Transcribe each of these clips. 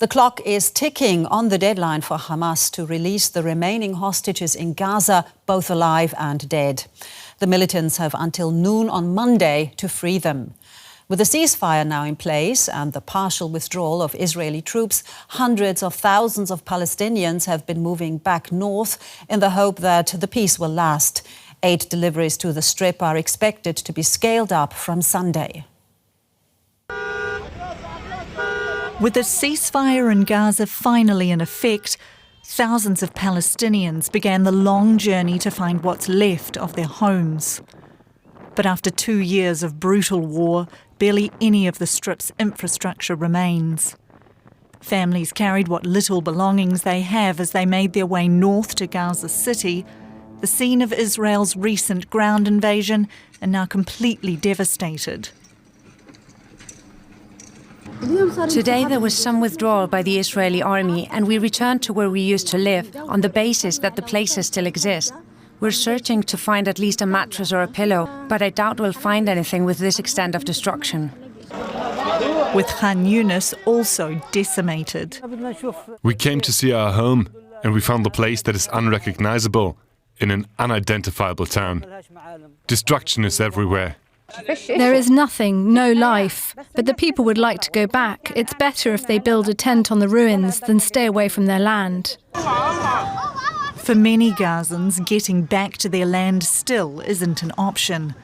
The clock is ticking on the deadline for Hamas to release the remaining hostages in Gaza, both alive and dead. The militants have until noon on Monday to free them. With a ceasefire now in place and the partial withdrawal of Israeli troops, hundreds of thousands of Palestinians have been moving back north in the hope that the peace will last. 8 deliveries to the Strip are expected to be scaled up from Sunday. With a ceasefire in Gaza finally in effect, thousands of Palestinians began the long journey to find what's left of their homes. But after 2 years of brutal war, barely any of the Strip's infrastructure remains. Families carried what little belongings they have as they made their way north to Gaza City, the scene of Israel's recent ground invasion, and now completely devastated. Today there was some withdrawal by the Israeli army and we returned to where we used to live on the basis that the places still exist. We're searching to find at least a mattress or a pillow, but I doubt we'll find anything with this extent of destruction. With Khan Yunis also decimated. We came to see our home and we found a place that is unrecognizable in an unidentifiable town. Destruction is everywhere. There is nothing, no life, but the people would like to go back. It's better if they build a tent on the ruins than stay away from their land. For many Gazans, getting back to their land still isn't an option.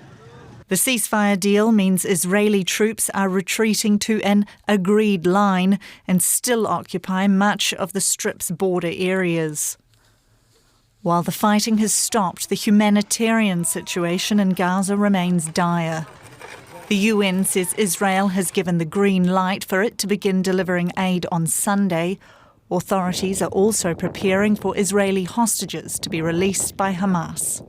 The ceasefire deal means Israeli troops are retreating to an agreed line and still occupy much of the Strip's border areas. While the fighting has stopped, the humanitarian situation in Gaza remains dire. The UN says Israel has given the green light for it to begin delivering aid on Sunday. Authorities are also preparing for Israeli hostages to be released by Hamas.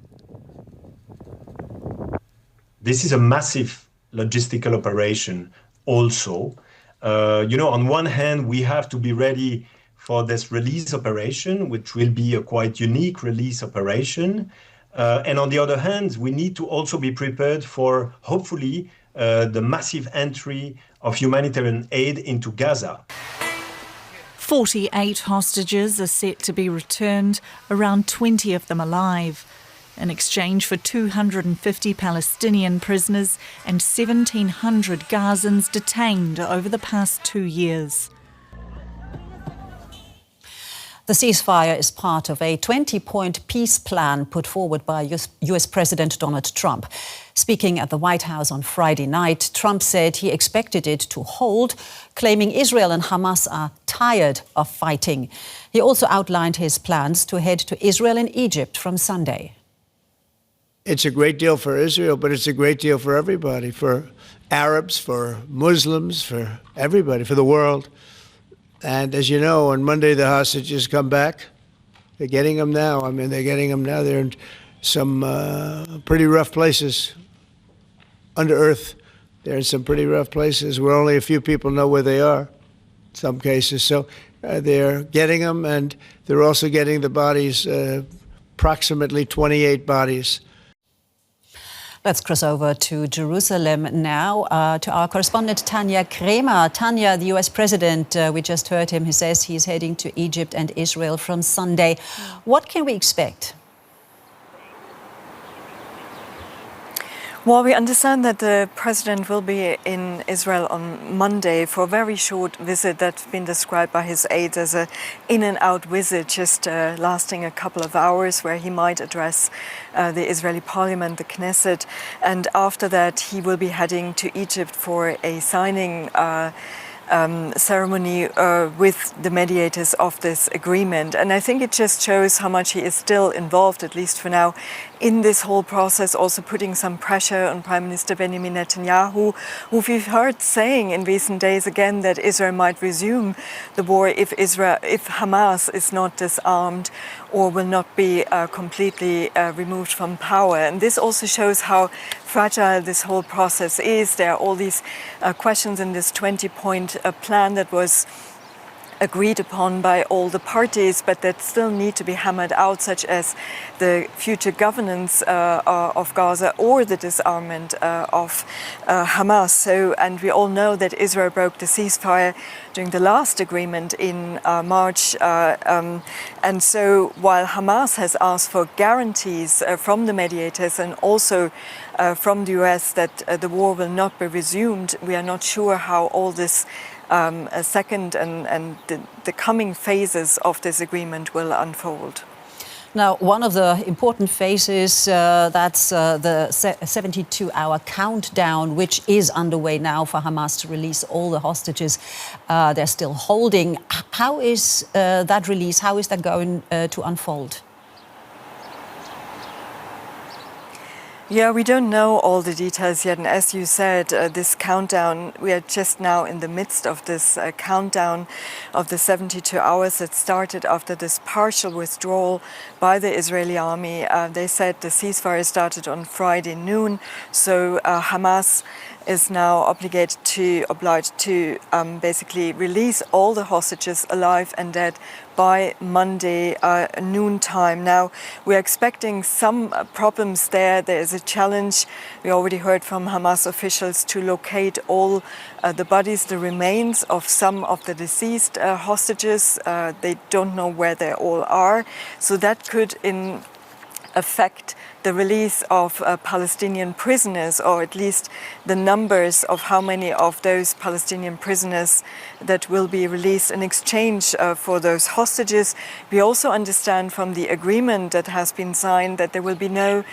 This is a massive logistical operation also. On one hand, we have to be ready for this release operation, which will be a quite unique release operation. And on the other hand, we need to also be prepared for, hopefully, the massive entry of humanitarian aid into Gaza. 48 hostages are set to be returned, around 20 of them alive, in exchange for 250 Palestinian prisoners and 1,700 Gazans detained over the past 2 years. The ceasefire is part of a 20-point peace plan put forward by US President Donald Trump. Speaking at the White House on Friday night, Trump said he expected it to hold, claiming Israel and Hamas are tired of fighting. He also outlined his plans to head to Israel and Egypt from Sunday. It's a great deal for Israel, but it's a great deal for everybody, for Arabs, for Muslims, for everybody, for the world. And as you know, on Monday the hostages come back. They're getting them now. They're getting them now. They're in some pretty rough places under earth. They're in some pretty rough places where only a few people know where they are, in some cases. So they're getting them, and they're also getting the bodies, approximately 28 bodies. Let's cross over to Jerusalem now, to our correspondent Tania Krämer. Tania, the US president, we just heard him. He says he's heading to Egypt and Israel from Sunday. What can we expect? Well, we understand that the president will be in Israel on Monday for a very short visit that's been described by his aides as an in-and-out visit, just lasting a couple of hours, where he might address the Israeli parliament, the Knesset. And after that, he will be heading to Egypt for a signing ceremony with the mediators of this agreement. And I think it just shows how much he is still involved, at least for now, in this whole process, also putting some pressure on Prime Minister Benjamin Netanyahu, who we've heard saying in recent days again that Israel might resume the war if Hamas is not disarmed or will not be completely removed from power. And this also shows how fragile this whole process is. There are all these questions in this 20-point plan that was agreed upon by all the parties, but that still need to be hammered out, such as the future governance of Gaza or the disarmament of Hamas. So, and we all know that Israel broke the ceasefire during the last agreement in March. And so while Hamas has asked for guarantees from the mediators and also from the US that the war will not be resumed, we are not sure how all this a second and the coming phases of this agreement will unfold. Now, one of the important phases, that's the 72-hour countdown, which is underway now for Hamas to release all the hostages they're still holding. How is that release, how is that going to unfold? Yeah, we don't know all the details yet. And as you said, this countdown, we are just now in the midst of this countdown of the 72 hours that started after this partial withdrawal by the Israeli army. They said the ceasefire started on Friday noon. So Hamas is now obliged to basically release all the hostages alive and dead by Monday noontime. Now, we're expecting some problems there. There is a challenge. We already heard from Hamas officials to locate all the bodies, the remains of some of the deceased hostages. They don't know where they all are. So that could affect the release of Palestinian prisoners, or at least the numbers of how many of those Palestinian prisoners that will be released in exchange for those hostages. We also understand from the agreement that has been signed that there will be no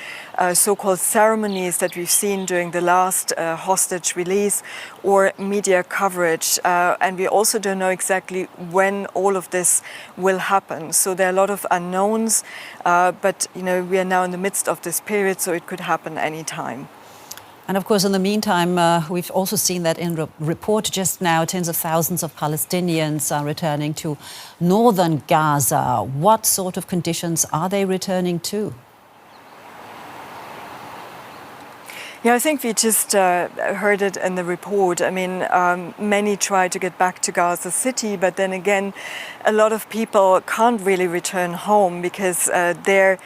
so-called ceremonies that we've seen during the last hostage release or media coverage. And we also don't know exactly when all of this will happen. So there are a lot of unknowns, but we are now in the midst of this period, so it could happen any time. And of course, in the meantime, we've also seen that in the report just now, tens of thousands of Palestinians are returning to northern Gaza. What sort of conditions are they returning to? Yeah, I think we just heard it in the report. I mean, many try to get back to Gaza City, but then again, a lot of people can't really return home because their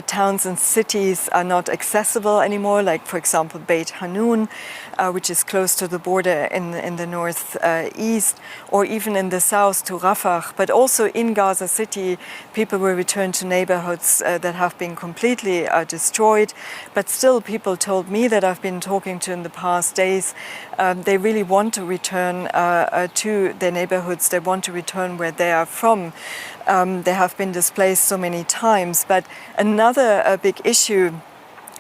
towns and cities are not accessible anymore. Like, for example, Beit Hanun, which is close to the border in the northeast, or even in the south to Rafah. But also in Gaza City, people will return to neighborhoods that have been completely destroyed. But still, people told me that I've been talking to in the past days, they really want to return to their neighborhoods. They want to return where they are from. They have been displaced so many times. But another big issue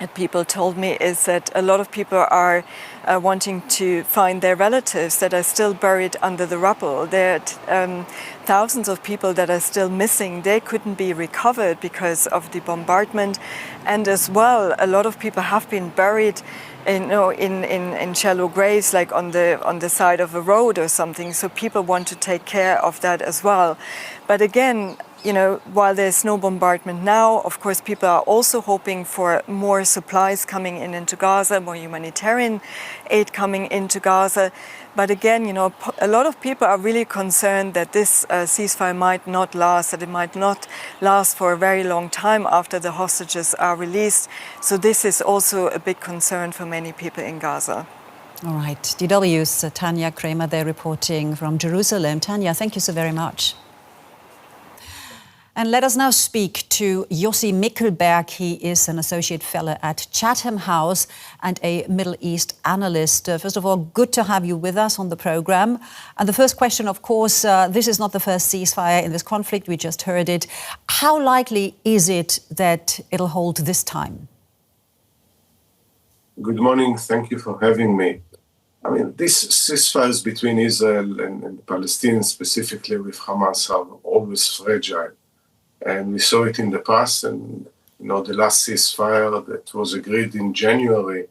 that people told me is that a lot of people are wanting to find their relatives that are still buried under the rubble. There are thousands of people that are still missing. They couldn't be recovered because of the bombardment. And as well, a lot of people have been buried in shallow graves, like on the side of a road or something. So people want to take care of that as well. But again, while there's no bombardment now, of course, people are also hoping for more supplies coming into Gaza, more humanitarian aid coming into Gaza. But again, a lot of people are really concerned that this ceasefire might not last, that it might not last for a very long time after the hostages are released. So this is also a big concern for many people in Gaza. All right. DW's Tania Krämer there reporting from Jerusalem. Tania, thank you so very much. And let us now speak to Yossi Mekelberg. He is an associate fellow at Chatham House and a Middle East analyst. First of all, good to have you with us on the program. And the first question, of course, this is not the first ceasefire in this conflict. We just heard it. How likely is it that it'll hold this time? Good morning. Thank you for having me. I mean, these ceasefires between Israel and Palestinians, specifically with Hamas, are always fragile. And we saw it in the past, and the last ceasefire that was agreed in January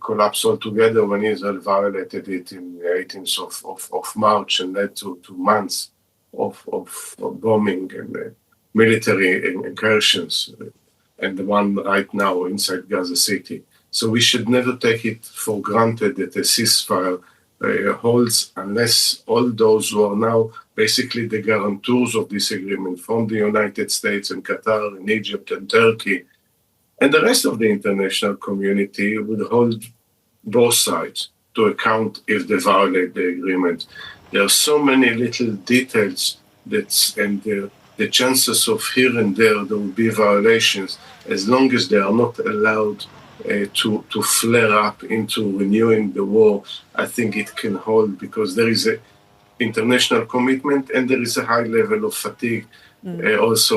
collapsed altogether when Israel violated it in the 18th of March and led to months of bombing and military incursions, and the one right now inside Gaza City. So we should never take it for granted that a ceasefire holds unless all those who are now basically the guarantors of this agreement from the United States and Qatar and Egypt and Turkey, and the rest of the international community would hold both sides to account if they violate the agreement. There are so many little details and the chances of here and there will be violations, as long as they are not allowed to flare up into renewing the war. I think it can hold, because there is an international commitment and there is a high level of fatigue also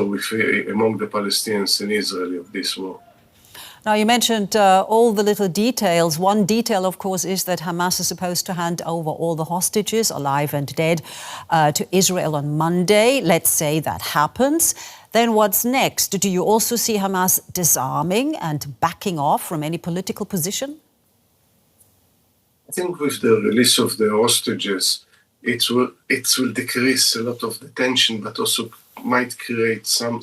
among the Palestinians and Israel of this war. Now, you mentioned all the little details. One detail, of course, is that Hamas is supposed to hand over all the hostages, alive and dead, to Israel on Monday. Let's say that happens. Then what's next? Do you also see Hamas disarming and backing off from any political position? I think with the release of the hostages, it will decrease a lot of the tension, but also might create some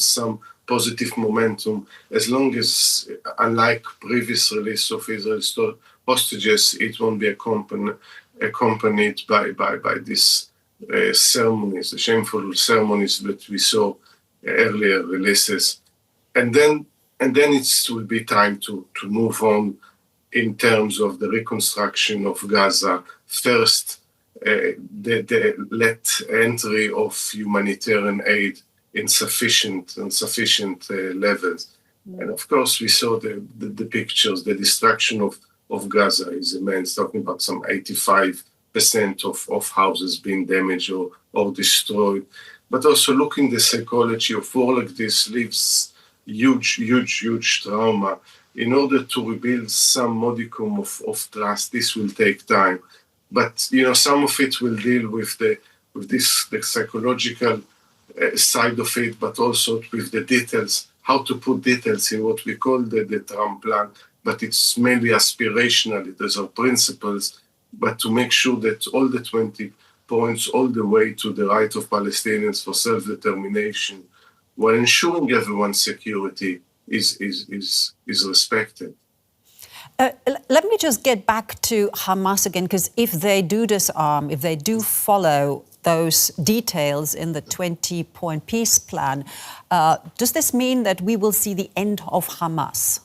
positive momentum, as long as, unlike previous release of Israel's hostages, it won't be accompanied by these ceremonies, the shameful ceremonies that we saw earlier releases. And then it will be time to move on in terms of the reconstruction of Gaza. First, the let entry of humanitarian aid in sufficient levels. And of course, we saw the pictures. The destruction of Gaza is immense, talking about some 85% of houses being damaged or destroyed. But also looking the psychology of war like this leaves huge trauma. In order to rebuild some modicum of trust, this will take time. But some of it will deal with the psychological side of it, but also with the details, how to put details in what we call the Trump plan, but it's mainly aspirational. Those are principles, but to make sure that all the 20 points, all the way to the right of Palestinians for self-determination, while ensuring everyone's security is respected. Let me just get back to Hamas again, because if they do disarm, if they do follow those details in the 20-point peace plan, does this mean that we will see the end of Hamas?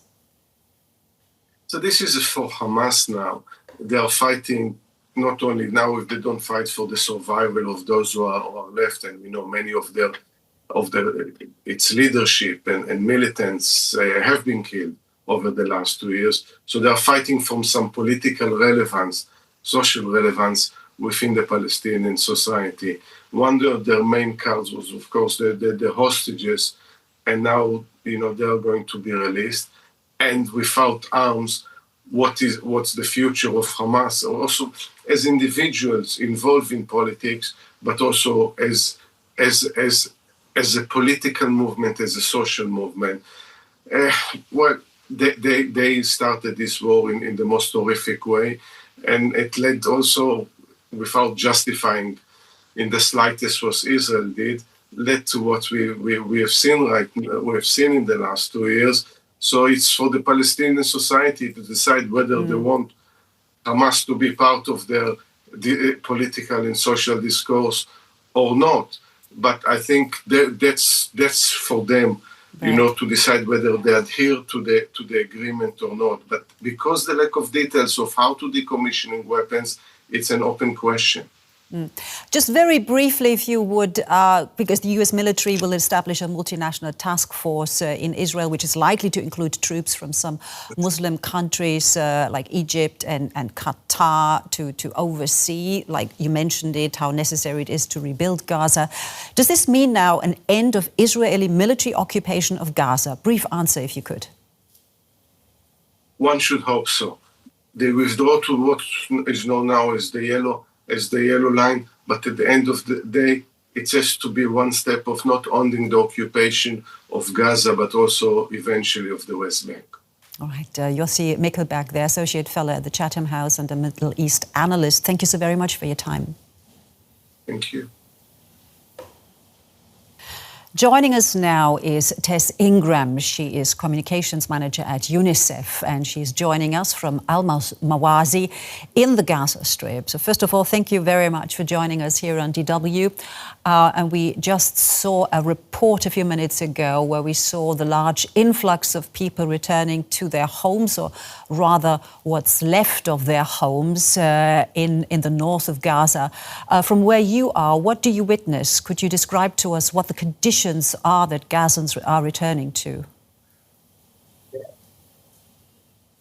So this is for Hamas now. They are fighting not only now, if they don't fight for the survival of those who are left, and we know many of its leadership and militants have been killed over the last 2 years. So they are fighting from some political relevance, social relevance within the Palestinian society. One of their main cards was, of course, the hostages, and now they are going to be released. And without arms, what's the future of Hamas? Also, as individuals involved in politics, but also as a political movement, as a social movement. They started this war in the most horrific way, and it led also, without justifying in the slightest what Israel did, led to what we have seen in the last 2 years. So it's for the Palestinian society to decide whether they want Hamas to be part of their political and social discourse or not. But I think that's for them, to decide whether they adhere to the agreement or not. But because the lack of details of how to decommissioning weapons, it's an open question. Just very briefly, if you would, because the US military will establish a multinational task force in Israel, which is likely to include troops from some Muslim countries like Egypt and Qatar to oversee, like you mentioned it, how necessary it is to rebuild Gaza. Does this mean now an end of Israeli military occupation of Gaza? Brief answer, if you could. One should hope so. They withdraw to what is known now as the yellow line, but at the end of the day, it has to be one step of not ending the occupation of Gaza, but also eventually of the West Bank. All right, Yossi Mekelberg, the Associate Fellow at the Chatham House and a Middle East analyst. Thank you so very much for your time. Thank you. Joining us now is Tess Ingram. She is communications manager at UNICEF, and she's joining us from Mawasi in the Gaza Strip. So first of all, thank you very much for joining us here on DW. And we just saw a report a few minutes ago where we saw the large influx of people returning to their homes, or rather what's left of their homes in the north of Gaza. From where you are, what do you witness? Could you describe to us what the conditions are that Gazans are returning to?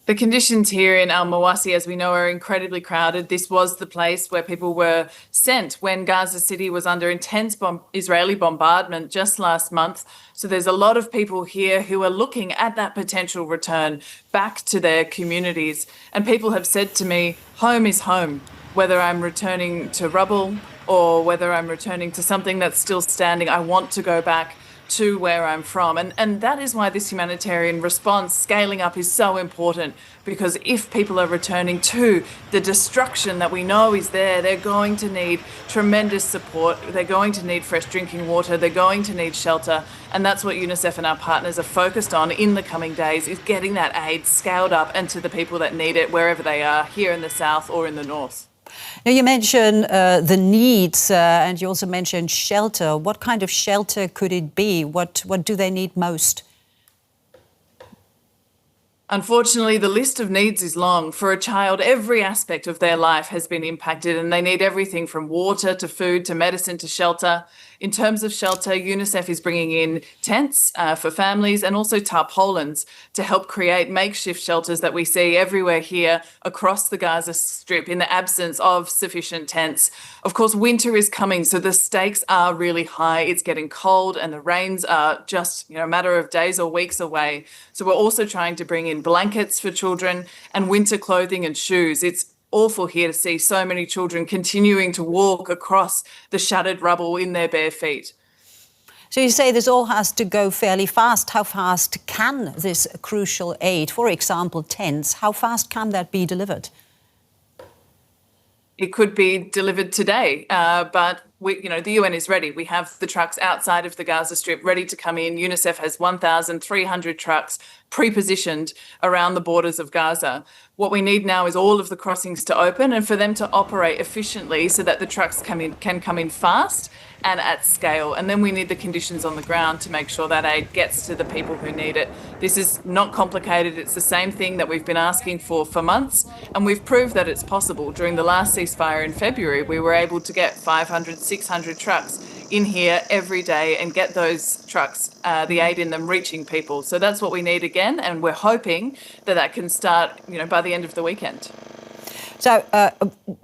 The conditions here in Mawasi, as we know, are incredibly crowded. This was the place where people were sent when Gaza City was under intense Israeli bombardment just last month. So there's a lot of people here who are looking at that potential return back to their communities. And people have said to me, home is home, whether I'm returning to rubble or whether I'm returning to something that's still standing. I want to go back to where I'm from. And that is why this humanitarian response scaling up is so important, because if people are returning to the destruction that we know is there, they're going to need tremendous support. They're going to need fresh drinking water. They're going to need shelter. And that's what UNICEF and our partners are focused on in the coming days, is getting that aid scaled up and to the people that need it wherever they are, here in the south or in the north. Now, you mentioned the needs and you also mentioned shelter. What kind of shelter could it be? What do they need most? Unfortunately, the list of needs is long. For a child, every aspect of their life has been impacted, and they need everything from water to food to medicine to shelter. In terms of shelter, UNICEF is bringing in tents for families and also tarpaulins to help create makeshift shelters that we see everywhere here across the Gaza Strip in the absence of sufficient tents. Of course, winter is coming, so the stakes are really high. It's getting cold and the rains are just a matter of days or weeks away. So we're also trying to bring in blankets for children and winter clothing and shoes. It's awful here to see so many children continuing to walk across the shattered rubble in their bare feet. So you say this all has to go fairly fast. How fast can this crucial aid, for example, tents, how fast can that be delivered? It could be delivered today, but the UN is ready. We have the trucks outside of the Gaza Strip ready to come in. UNICEF has 1,300 trucks pre-positioned around the borders of Gaza. What we need now is all of the crossings to open and for them to operate efficiently so that the trucks can come in fast and at scale. And then we need the conditions on the ground to make sure that aid gets to the people who need it. This is not complicated. It's the same thing that we've been asking for months, and we've proved that it's possible. During the last ceasefire in February, we were able to get 500, 600 trucks in here every day and get those trucks, the aid in them, reaching people. So that's what we need again, and we're hoping that can start, by the end of the weekend. So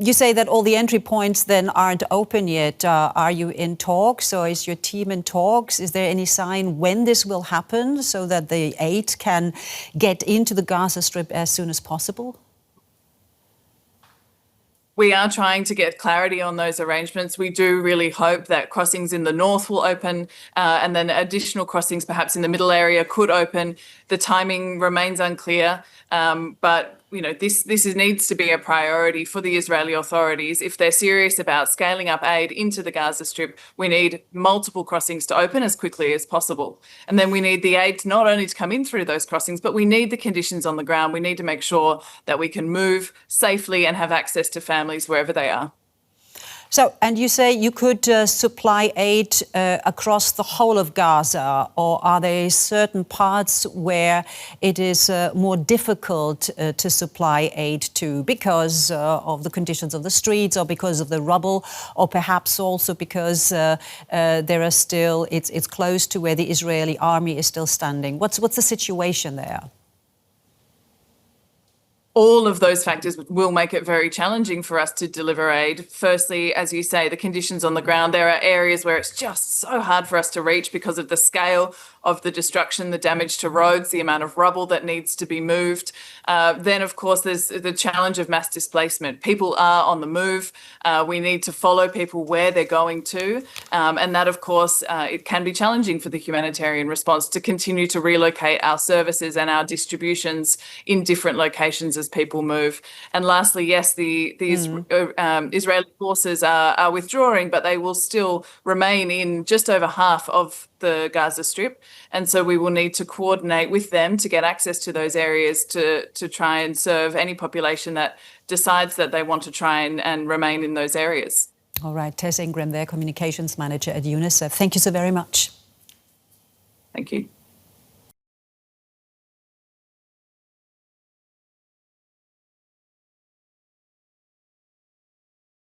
you say that all the entry points then aren't open yet. Are you in talks, or is your team in talks? Is there any sign when this will happen so that the aid can get into the Gaza Strip as soon as possible? We are trying to get clarity on those arrangements. We do really hope that crossings in the north will open and then additional crossings perhaps in the middle area could open. The timing remains unclear, but this needs to be a priority for the Israeli authorities. If they're serious about scaling up aid into the Gaza Strip, we need multiple crossings to open as quickly as possible. And then we need the aid not only to come in through those crossings, but we need the conditions on the ground. We need to make sure that we can move safely and have access to families wherever they are. So, and you say you could supply aid across the whole of Gaza, or are there certain parts where it is more difficult to supply aid to because of the conditions of the streets, or because of the rubble, or perhaps also because there are still, it's close to where the Israeli army is still standing? What's the situation there? All of those factors will make it very challenging for us to deliver aid. Firstly, as you say, the conditions on the ground. There are areas where it's just so hard for us to reach because of the scale of the destruction, the damage to roads, the amount of rubble that needs to be moved. Then, of course, there's the challenge of mass displacement. People are on the move. We need to follow people where they're going to. And that, of course, it can be challenging for the humanitarian response to continue to relocate our services and our distributions in different locations as people move. And lastly, yes, the Israeli forces are withdrawing, but they will still remain in just over half of the Gaza Strip. And so we will need to coordinate with them to get access to those areas to try and serve any population that decides that they want to try and remain in those areas. All right, Tess Ingram, their communications manager at UNICEF. Thank you so very much. Thank you.